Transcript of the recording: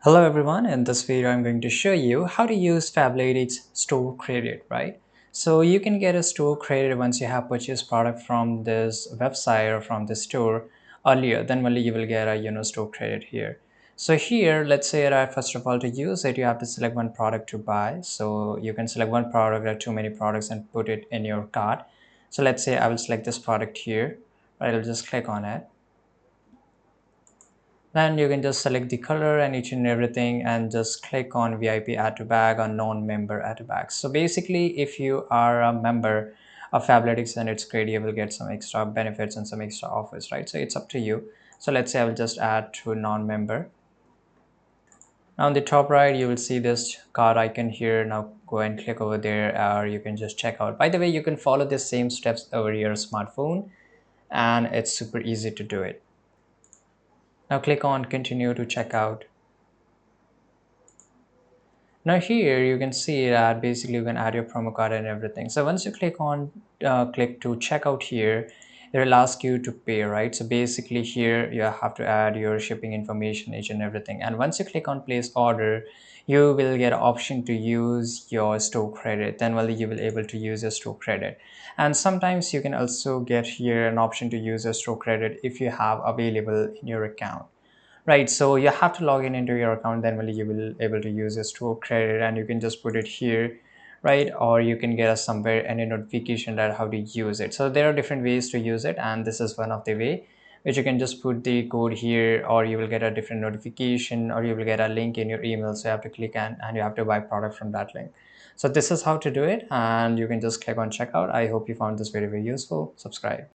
Hello everyone, in this video I'm going to show you how to use Fabletics store credit, right? So you can get a store credit once you have purchased product from this website or from the store earlier, then only you will get a store credit here. So here, let's say that first of all to use it, you have to select one product to buy. So you can select one product or too many products and put it in your cart. So let's say I will select this product here, right? I'll just click on it. Then you can just select the color and each and everything and just click on VIP add to bag or non-member add to bag. So basically if you are a member of Fabletics, then it's great, you will get some extra benefits and some extra offers, right? So it's up to you. So let's say I will just add to non-member. Now on the top right you will see this card icon here. Now go and click over there, or you can just check out. By the way, you can follow the same steps over your smartphone and it's super easy to do it. Now click on continue to check out. Now here you can see that basically you can add your promo code and everything. So once you click to checkout here, it will ask you to pay, right? So basically here you have to add your shipping information, each and everything. And once you click on place order, you will get an option to use your store credit. Then only you will able to use your store credit. And sometimes you can also get here an option to use your store credit if you have available in your account. Right, so you have to log in into your account, then only you will able to use your store credit, and you can just put it here, right? Or you can get us somewhere any notification that how to use it. So there are different ways to use it, and this is one of the way which you can just put the code here, or you will get a different notification, or you will get a link in your email. So you have to click and you have to buy product from that link. So this is how to do it, and you can just click on checkout. I hope you found this very, very useful. Subscribe.